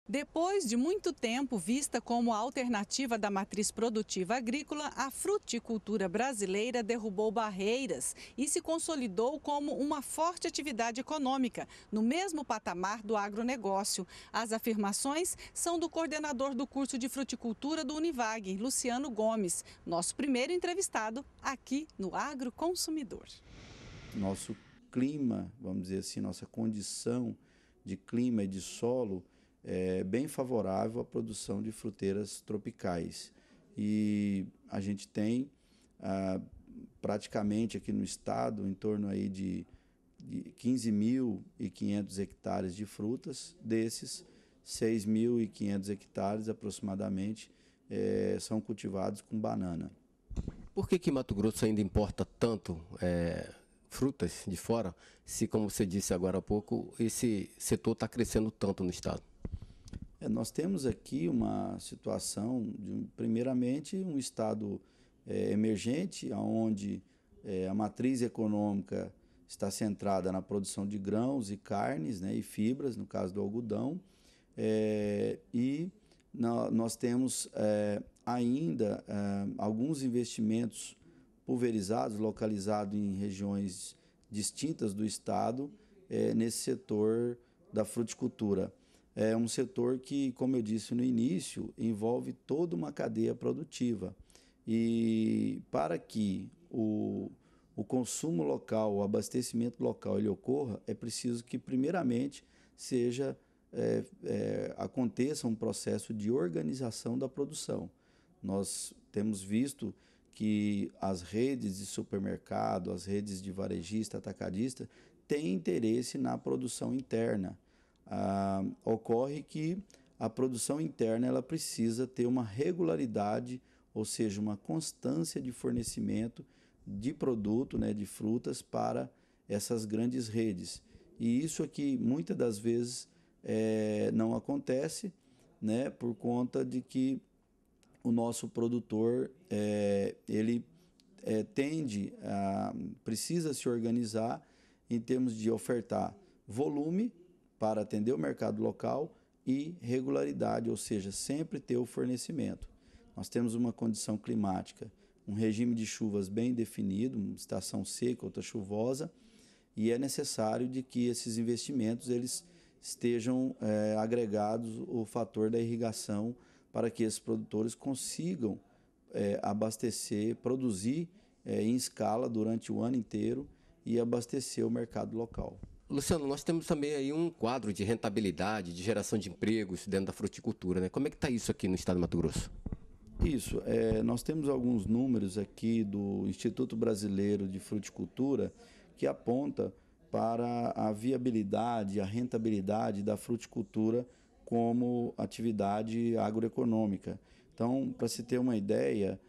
Depois de muito tempo vista como a alternativa da matriz produtiva agrícola, a fruticultura brasileira derrubou barreiras e se consolidou como uma forte atividade econômica, no mesmo patamar do agronegócio. As afirmações são do coordenador do curso de fruticultura do Univag, Luciano Gomes, nosso primeiro entrevistado aqui no Agroconsumidor. Nosso clima, vamos dizer assim, nossa condição de clima e de solo é bem favorável à produção de fruteiras tropicais. E a gente tem praticamente aqui no estado em torno aí de 15.500 hectares de frutas. Desses, 6.500 hectares aproximadamente são cultivados com banana. Por que Mato Grosso ainda importa tanto frutas de fora, se, como você disse agora há pouco, esse setor está crescendo tanto no estado? Nós temos aqui uma situação de, primeiramente, um estado emergente, onde a matriz econômica está centrada na produção de grãos e carnes, né, e fibras, no caso do algodão, nós temos ainda alguns investimentos pulverizados, localizados em regiões distintas do estado, nesse setor da fruticultura. É um setor que, como eu disse no início, envolve toda uma cadeia produtiva. E para que o consumo local, o abastecimento local ele ocorra, é preciso que, primeiramente, aconteça um processo de organização da produção. Nós temos visto que as redes de supermercado, as redes de varejista, atacadista, têm interesse na produção interna. Ocorre que a produção interna ela precisa ter uma regularidade, ou seja, uma constância de fornecimento de produto, né, de frutas para essas grandes redes. E isso aqui muitas das vezes não acontece, né, por conta de que o nosso produtor precisa se organizar em termos de ofertar volume para atender o mercado local e regularidade, ou seja, sempre ter o fornecimento. Nós temos uma condição climática, um regime de chuvas bem definido, uma estação seca, outra chuvosa, e é necessário de que esses investimentos eles estejam agregados o fator da irrigação para que esses produtores consigam abastecer, produzir em escala durante o ano inteiro e abastecer o mercado local. Luciano, nós temos também aí um quadro de rentabilidade, de geração de empregos dentro da fruticultura, né? Como é que está isso aqui no estado de Mato Grosso? Isso, nós temos alguns números aqui do Instituto Brasileiro de Fruticultura que aponta para a viabilidade, a rentabilidade da fruticultura como atividade agroeconômica. Então, para se ter uma ideia,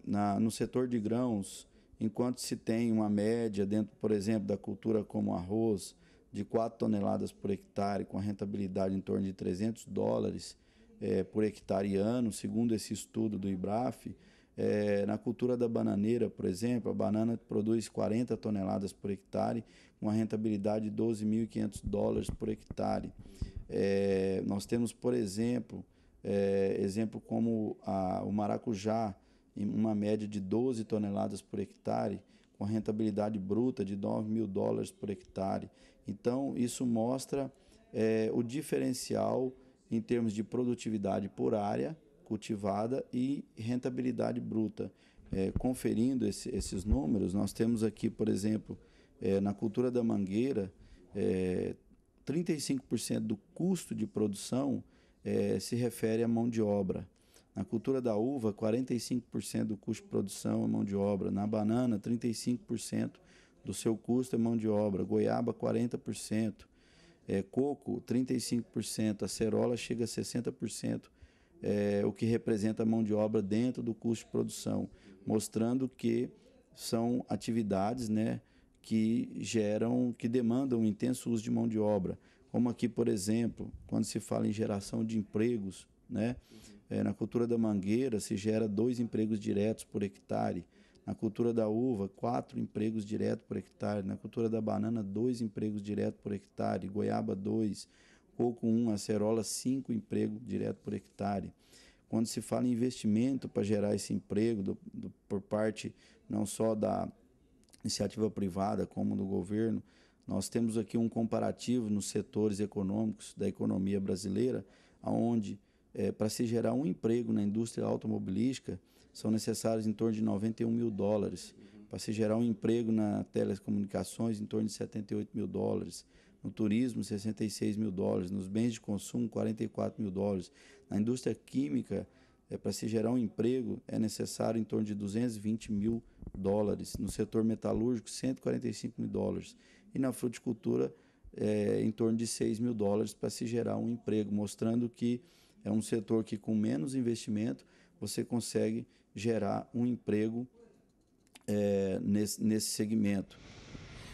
no setor de grãos, enquanto se tem uma média dentro, por exemplo, da cultura como arroz, de 4 toneladas por hectare, com a rentabilidade em torno de $300 por hectare ano, segundo esse estudo do IBRAF, na cultura da bananeira, por exemplo, a banana produz 40 toneladas por hectare, com uma rentabilidade de $12.500 por hectare. Nós temos, por exemplo, como o maracujá, em uma média de 12 toneladas por hectare, com a rentabilidade bruta de $9.000 por hectare. Então, isso mostra o diferencial em termos de produtividade por área cultivada e rentabilidade bruta. Conferindo esses números, nós temos aqui, por exemplo, na cultura da mangueira, 35% do custo de produção se refere à mão de obra. Na cultura da uva, 45% do custo de produção é mão de obra. Na banana, 35% do seu custo é mão de obra. Goiaba, 40%. Coco, 35%. Acerola chega a 60%, o que representa a mão de obra dentro do custo de produção, mostrando que são atividades, né, que demandam um intenso uso de mão de obra. Como aqui, por exemplo, quando se fala em geração de empregos, né? Na cultura da mangueira se gera 2 empregos diretos por hectare. Na cultura da uva, 4 empregos diretos por hectare. Na cultura da banana, 2 empregos diretos por hectare. Goiaba, 2. coco 1, acerola 5 empregos direto por hectare. Quando se fala em investimento para gerar esse emprego por parte não só da iniciativa privada como do governo, nós temos aqui um comparativo nos setores econômicos da economia brasileira, onde para se gerar um emprego na indústria automobilística são necessários em torno de 91 mil dólares. Para se gerar um emprego na telecomunicações, em torno de 78 mil dólares. No turismo, 66 mil dólares. Nos bens de consumo, 44 mil dólares. Na indústria química, para se gerar um emprego, é necessário em torno de 220 mil dólares. No setor metalúrgico, 145 mil dólares. E na fruticultura, em torno de 6 mil dólares para se gerar um emprego, mostrando que é um setor que, com menos investimento, você consegue gerar um emprego nesse segmento.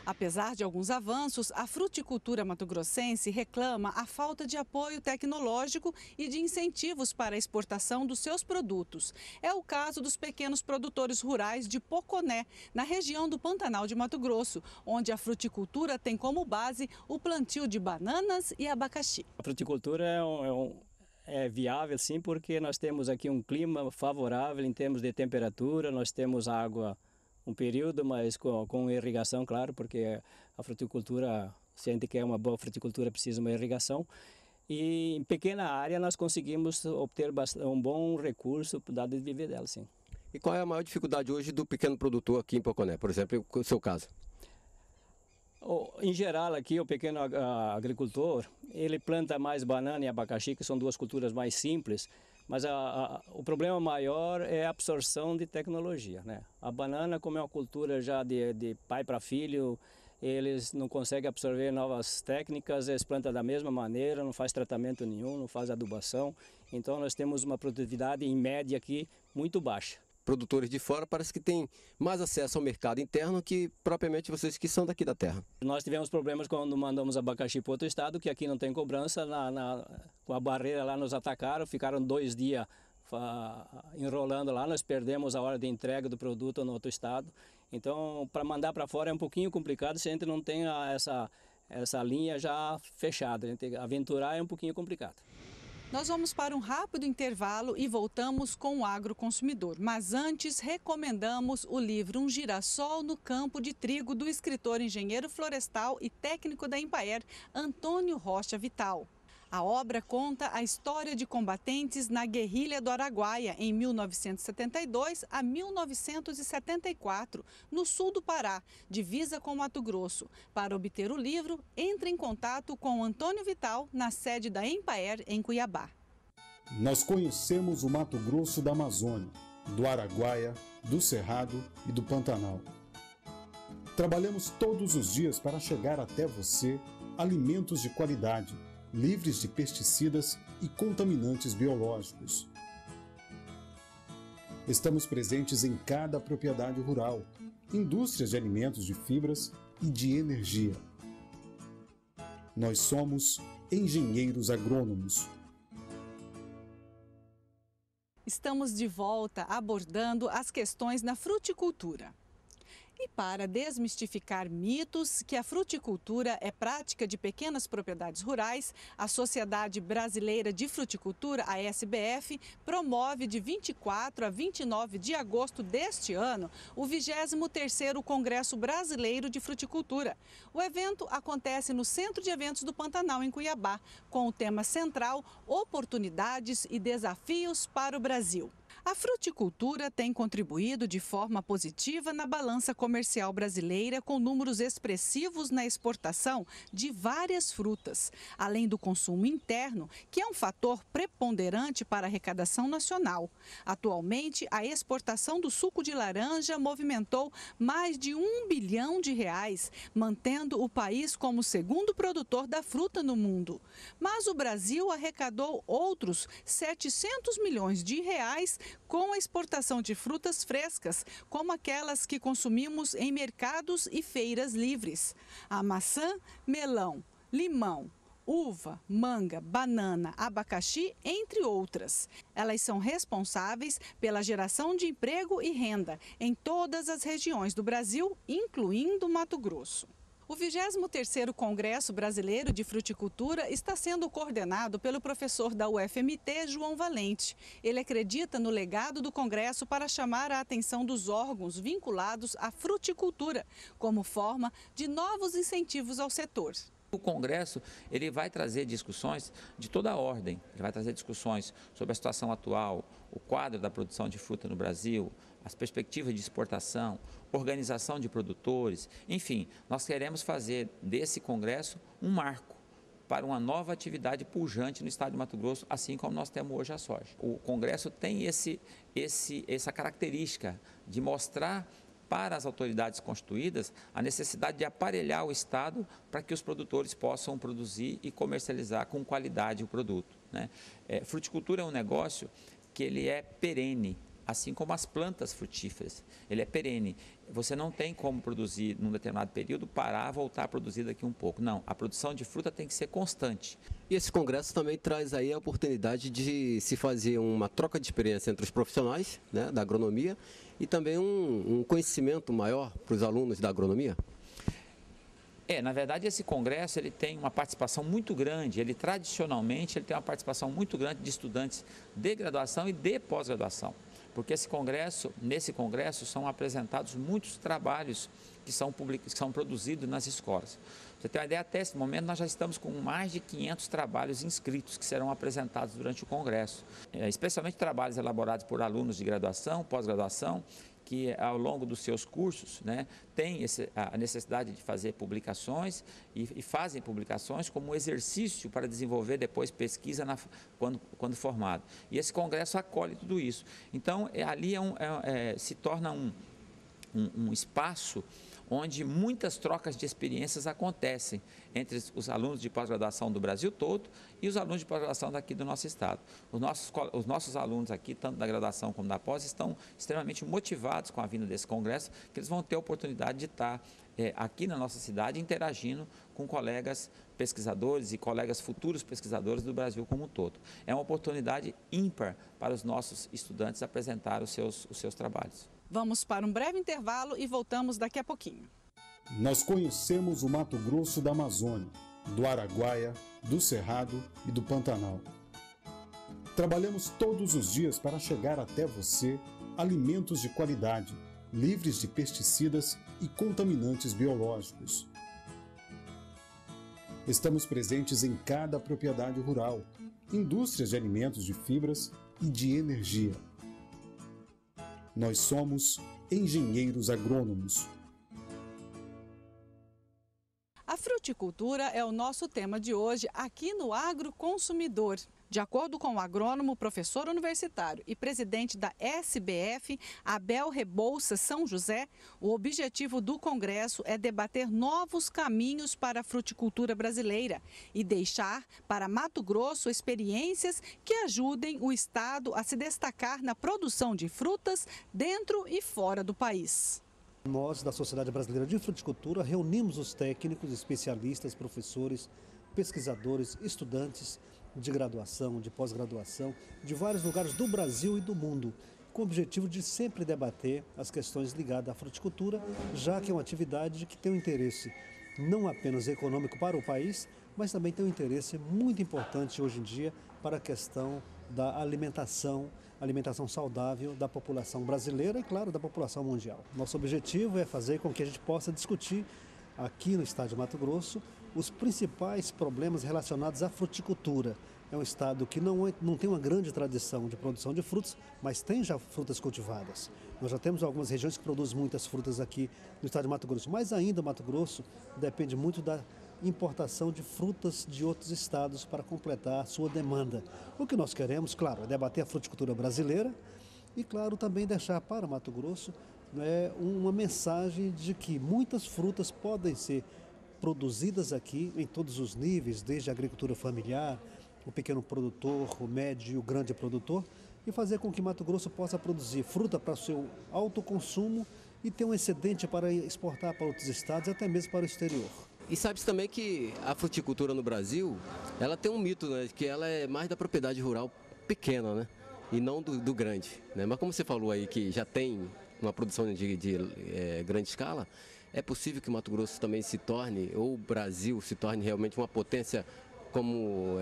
Apesar de alguns avanços, a fruticultura mato-grossense reclama a falta de apoio tecnológico e de incentivos para a exportação dos seus produtos. É o caso dos pequenos produtores rurais de Poconé, na região do Pantanal de Mato Grosso, onde a fruticultura tem como base o plantio de bananas e abacaxi. A fruticultura é viável, sim, porque nós temos aqui um clima favorável em termos de temperatura, nós temos água um período, mas com irrigação, claro, porque a fruticultura, se a gente quer uma boa fruticultura, precisa de uma irrigação. E em pequena área nós conseguimos obter um bom recurso para viver dela, sim. E qual é a maior dificuldade hoje do pequeno produtor aqui em Poconé, por exemplo, o seu caso? Em geral, aqui o pequeno agricultor, ele planta mais banana e abacaxi, que são duas culturas mais simples, mas o problema maior é a absorção de tecnologia, né? A banana, como é uma cultura já de pai para filho, eles não conseguem absorver novas técnicas, eles plantam da mesma maneira, não faz tratamento nenhum, não faz adubação. Então nós temos uma produtividade em média aqui muito baixa. Produtores de fora parece que têm mais acesso ao mercado interno que propriamente vocês que são daqui da terra. Nós tivemos problemas quando mandamos abacaxi para outro estado, que aqui não tem cobrança, com a barreira lá nos atacaram, ficaram 2 dias enrolando lá, nós perdemos a hora de entrega do produto no outro estado. Então, para mandar para fora é um pouquinho complicado se a gente não tem essa linha já fechada, a gente aventurar é um pouquinho complicado. Nós vamos para um rápido intervalo e voltamos com o agroconsumidor. Mas antes, recomendamos o livro Um Girassol no Campo de Trigo, do escritor, engenheiro florestal e técnico da Embraer, Antônio Rocha Vital. A obra conta a história de combatentes na guerrilha do Araguaia, em 1972 a 1974, no sul do Pará, divisa com Mato Grosso. Para obter o livro, entre em contato com Antônio Vital, na sede da Embraer, em Cuiabá. Nós conhecemos o Mato Grosso da Amazônia, do Araguaia, do Cerrado e do Pantanal. Trabalhamos todos os dias para chegar até você alimentos de qualidade, livres de pesticidas e contaminantes biológicos. Estamos presentes em cada propriedade rural, indústrias de alimentos de fibras e de energia. Nós somos engenheiros agrônomos. Estamos de volta abordando as questões na fruticultura. E para desmistificar mitos que a fruticultura é prática de pequenas propriedades rurais, a Sociedade Brasileira de Fruticultura, a SBF, promove de 24 a 29 de agosto deste ano o 23º Congresso Brasileiro de Fruticultura. O evento acontece no Centro de Eventos do Pantanal, em Cuiabá, com o tema central Oportunidades e Desafios para o Brasil. A fruticultura tem contribuído de forma positiva na balança comercial brasileira, com números expressivos na exportação de várias frutas, além do consumo interno, que é um fator preponderante para a arrecadação nacional. Atualmente, a exportação do suco de laranja movimentou mais de R$1 bilhão, mantendo o país como o segundo produtor da fruta no mundo. Mas o Brasil arrecadou outros R$700 milhões com a exportação de frutas frescas, como aquelas que consumimos em mercados e feiras livres. A maçã, melão, limão, uva, manga, banana, abacaxi, entre outras. Elas são responsáveis pela geração de emprego e renda em todas as regiões do Brasil, incluindo Mato Grosso. O 23º Congresso Brasileiro de Fruticultura está sendo coordenado pelo professor da UFMT, João Valente. Ele acredita no legado do Congresso para chamar a atenção dos órgãos vinculados à fruticultura, como forma de novos incentivos ao setor. O Congresso ele vai trazer discussões de toda a ordem, ele vai trazer discussões sobre a situação atual, o quadro da produção de fruta no Brasil, as perspectivas de exportação, organização de produtores, enfim, nós queremos fazer desse Congresso um marco para uma nova atividade pujante no estado de Mato Grosso, assim como nós temos hoje a soja. O Congresso tem essa característica de mostrar para as autoridades constituídas a necessidade de aparelhar o Estado para que os produtores possam produzir e comercializar com qualidade o produto, né? Fruticultura é um negócio que ele é perene, assim como as plantas frutíferas, ele é perene. Você não tem como produzir num determinado período, parar, voltar a produzir daqui um pouco. Não, a produção de fruta tem que ser constante. E esse congresso também traz aí a oportunidade de se fazer uma troca de experiência entre os profissionais, né, da agronomia e também um conhecimento maior para os alunos da agronomia? Na verdade, esse congresso ele tem uma participação muito grande, tradicionalmente ele tem uma participação muito grande de estudantes de graduação e de pós-graduação. Porque nesse congresso são apresentados muitos trabalhos que são produzidos nas escolas. Pra você ter uma ideia, até esse momento nós já estamos com mais de 500 trabalhos inscritos que serão apresentados durante o congresso. Especialmente trabalhos elaborados por alunos de graduação, pós-graduação, que ao longo dos seus cursos, né, têm a necessidade de fazer publicações e fazem publicações como um exercício para desenvolver depois pesquisa quando formado. E esse congresso acolhe tudo isso. Então, ali se torna um espaço onde muitas trocas de experiências acontecem entre os alunos de pós-graduação do Brasil todo e os alunos de pós-graduação daqui do nosso estado. Os nossos alunos aqui, tanto da graduação como da pós, estão extremamente motivados com a vinda desse congresso, que eles vão ter a oportunidade de estar aqui na nossa cidade interagindo com colegas pesquisadores e colegas futuros pesquisadores do Brasil como um todo. É uma oportunidade ímpar para os nossos estudantes apresentar os seus trabalhos. Vamos para um breve intervalo e voltamos daqui a pouquinho. Nós conhecemos o Mato Grosso da Amazônia, do Araguaia, do Cerrado e do Pantanal. Trabalhamos todos os dias para chegar até você alimentos de qualidade, livres de pesticidas e contaminantes biológicos. Estamos presentes em cada propriedade rural, indústrias de alimentos de fibras e de energia. Nós somos engenheiros agrônomos. A fruticultura é o nosso tema de hoje aqui no Agro Consumidor. De acordo com o agrônomo, professor universitário e presidente da SBF, Abel Rebouças São José, o objetivo do Congresso é debater novos caminhos para a fruticultura brasileira e deixar para Mato Grosso experiências que ajudem o estado a se destacar na produção de frutas dentro e fora do país. Nós, da Sociedade Brasileira de Fruticultura, reunimos os técnicos, especialistas, professores, pesquisadores, estudantes de graduação, de pós-graduação, de vários lugares do Brasil e do mundo, com o objetivo de sempre debater as questões ligadas à fruticultura, já que é uma atividade que tem um interesse não apenas econômico para o país, mas também tem um interesse muito importante hoje em dia para a questão da alimentação saudável da população brasileira e, claro, da população mundial. Nosso objetivo é fazer com que a gente possa discutir aqui no estado de Mato Grosso os principais problemas relacionados à fruticultura. É um estado que não tem uma grande tradição de produção de frutos, mas tem já frutas cultivadas. Nós já temos algumas regiões que produzem muitas frutas aqui no estado de Mato Grosso, mas ainda o Mato Grosso depende muito da importação de frutas de outros estados para completar a sua demanda. O que nós queremos, claro, é debater a fruticultura brasileira e, claro, também deixar para Mato Grosso uma mensagem de que muitas frutas podem ser produzidas aqui em todos os níveis, desde a agricultura familiar, o pequeno produtor, o médio e o grande produtor, e fazer com que Mato Grosso possa produzir fruta para o seu autoconsumo e ter um excedente para exportar para outros estados e até mesmo para o exterior. E sabe-se também que a fruticultura no Brasil, ela tem um mito, né, que ela é mais da propriedade rural pequena, né, e não do grande, né? Mas como você falou aí que já tem uma produção de grande escala, É possível que o Mato Grosso também se torne, ou o Brasil se torne realmente uma potência como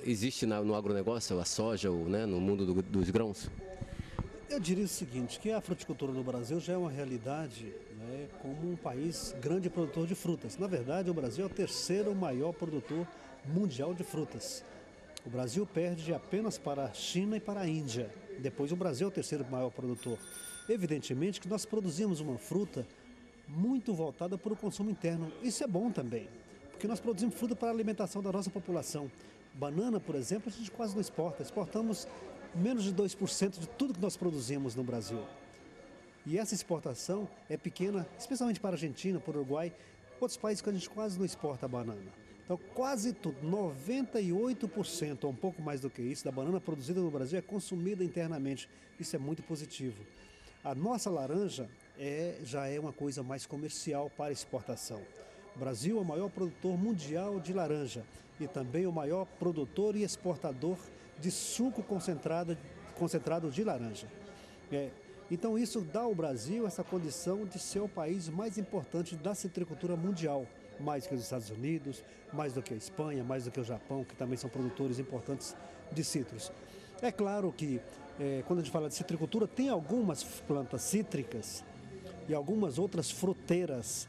existe no agronegócio, a soja, né, no mundo dos grãos? Eu diria o seguinte, que a fruticultura no Brasil já é uma realidade, né, como um país grande produtor de frutas. Na verdade, o Brasil é o terceiro maior produtor mundial de frutas. O Brasil perde apenas para a China e para a Índia. Depois o Brasil é o terceiro maior produtor. Evidentemente que nós produzimos uma fruta muito voltada para o consumo interno. Isso é bom também, porque nós produzimos fruta para a alimentação da nossa população. Banana, por exemplo, a gente quase não exporta. Exportamos menos de 2% de tudo que nós produzimos no Brasil. E essa exportação é pequena, especialmente para a Argentina, para o Uruguai, outros países que a gente quase não exporta a banana. Então, quase tudo, 98% ou um pouco mais do que isso, da banana produzida no Brasil é consumida internamente. Isso é muito positivo. A nossa laranja já é uma coisa mais comercial para exportação. O Brasil é o maior produtor mundial de laranja e também o maior produtor e exportador de suco concentrado de laranja. Então isso dá ao Brasil essa condição de ser o país mais importante da citricultura mundial, mais que os Estados Unidos, mais do que a Espanha, mais do que o Japão, que também são produtores importantes de citros. É claro que quando a gente fala de citricultura, tem algumas plantas cítricas e algumas outras fruteiras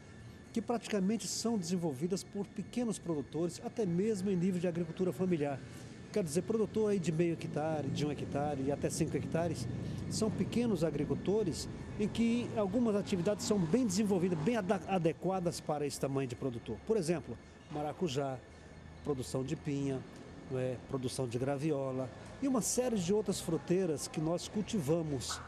que praticamente são desenvolvidas por pequenos produtores, até mesmo em nível de agricultura familiar. Quer dizer, produtor aí de meio hectare, de 1 hectare e até 5 hectares, são pequenos agricultores em que algumas atividades são bem desenvolvidas, bem adequadas para esse tamanho de produtor. Por exemplo, maracujá, produção de pinha, produção de graviola e uma série de outras fruteiras que nós cultivamos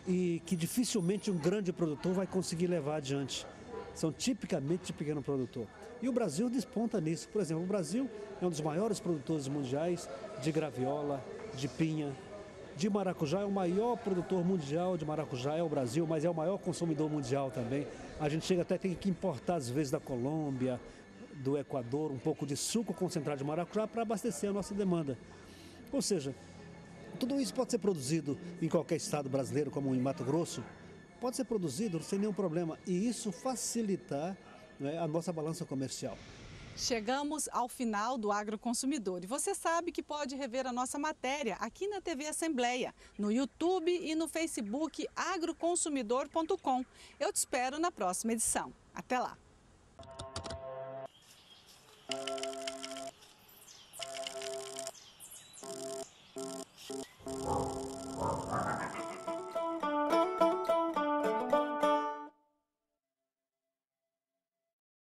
e que dificilmente um grande produtor vai conseguir levar adiante. São tipicamente de pequeno produtor. E o Brasil desponta nisso. Por exemplo, o Brasil é um dos maiores produtores mundiais de graviola, de pinha, de maracujá. É o maior produtor mundial de maracujá, é o Brasil, mas é o maior consumidor mundial também. A gente chega até a ter que importar, às vezes, da Colômbia, do Equador, um pouco de suco concentrado de maracujá para abastecer a nossa demanda. Ou seja, tudo isso pode ser produzido em qualquer estado brasileiro, como em Mato Grosso, pode ser produzido sem nenhum problema e isso facilitar, a nossa balança comercial. Chegamos ao final do Agroconsumidor e você sabe que pode rever a nossa matéria aqui na TV Assembleia, no YouTube e no Facebook agroconsumidor.com. Eu te espero na próxima edição. Até lá!